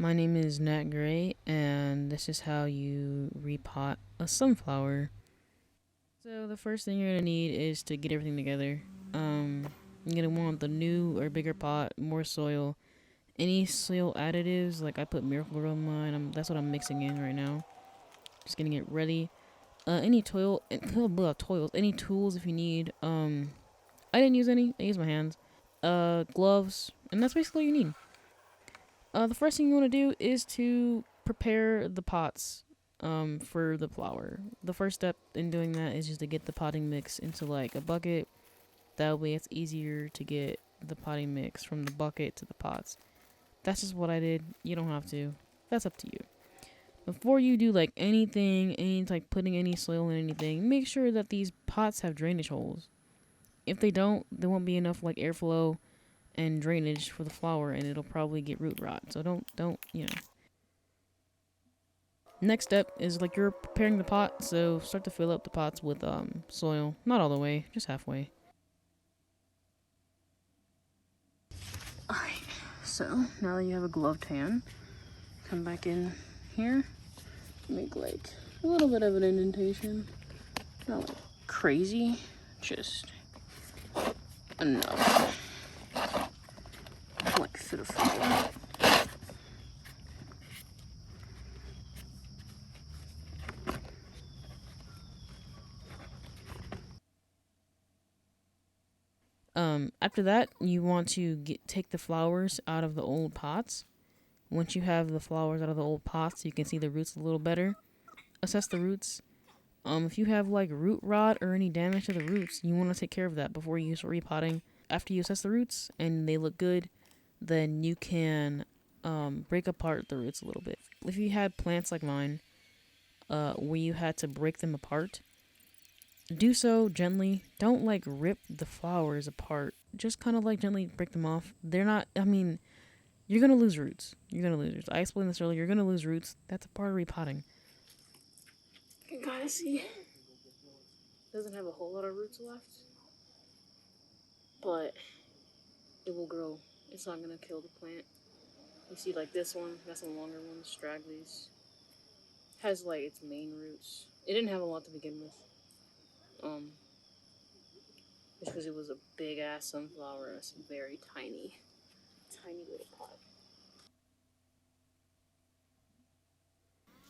My name is Nat Gray, and this is how you repot a sunflower. So the first thing you're gonna need is to get everything together. You're gonna want the new or bigger pot, more soil, any soil additives. Like I put Miracle-Gro in mine. That's what I'm mixing in right now. Just getting it ready. Any toils, any tools if you need. I didn't use any. I used my hands. Gloves, and that's basically all you need. The first thing you want to do is to prepare the pots for the flower. The first step in doing that is just to get the potting mix into like a bucket. That way it's easier to get the potting mix from the bucket to the pots. That's just what I did. You don't have to. That's up to you. Before you do like anything, like putting any soil in anything, make sure that these pots have drainage holes. If they don't, there won't be enough like airflow and drainage for the flower, and it'll probably get root rot. So don't. Next step is like you're preparing the pot, so start to fill up the pots with soil. Not all the way, just halfway. Alright, so now that you have a gloved hand, come back in here, make like a little bit of an indentation. Not like crazy, just enough. Like fit a flower. After that, you want to take the flowers out of the old pots. Once you have the flowers out of the old pots, you can see the roots a little better. Assess the roots. If you have like root rot or any damage to the roots, you want to take care of that before you start repotting. After you assess the roots and they look good, then you can break apart the roots a little bit. If you had plants like mine, where you had to break them apart, do so gently. Don't like rip the flowers apart. Just kind of like gently break them off. They're not, you're going to lose roots. I explained this earlier. You're going to lose roots. That's a part of repotting. You can kind of see. Doesn't have a whole lot of roots left. But it will grow. It's not going to kill the plant. You see like this one. That's a longer one. Stragglies. Has like its main roots. It didn't have a lot to begin with. Just because it was a big ass sunflower, it's very tiny little pot.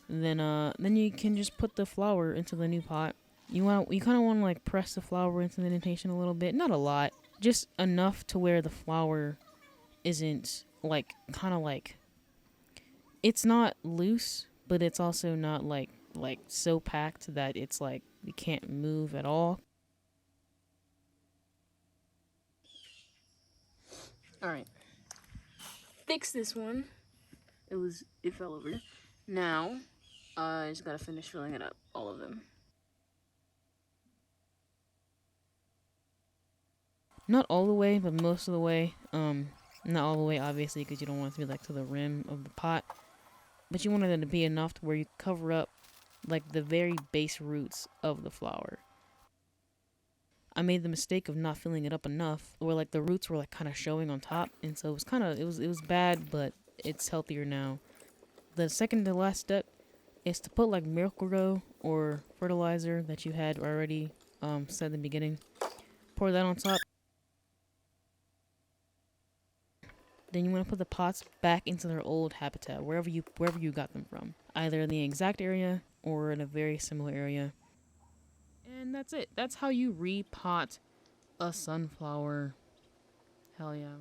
Then you can just put the flower into the new pot. You kind of want to like press the flower into the indentation a little bit, not a lot, just enough to where the flower isn't like kind of like it's not loose, but it's also not like so packed that it's like you can't move at all. Alright. Fix this one. It fell over. Now, I just gotta finish filling it up. All of them. Not all the way, but most of the way. Not all the way, obviously, because you don't want it to be like to the rim of the pot. But you want it to be enough to where you cover up like the very base roots of the flower. I made the mistake of not filling it up enough, where like the roots were like kind of showing on top, and so it was bad, but it's healthier now. The second to last step is to put like Miracle-Gro or fertilizer that you had already said in the beginning. Pour that on top. Then you want to put the pots back into their old habitat, wherever you got them from, either in the exact area or in a very similar area. And that's it. That's how you repot a sunflower. Hell yeah.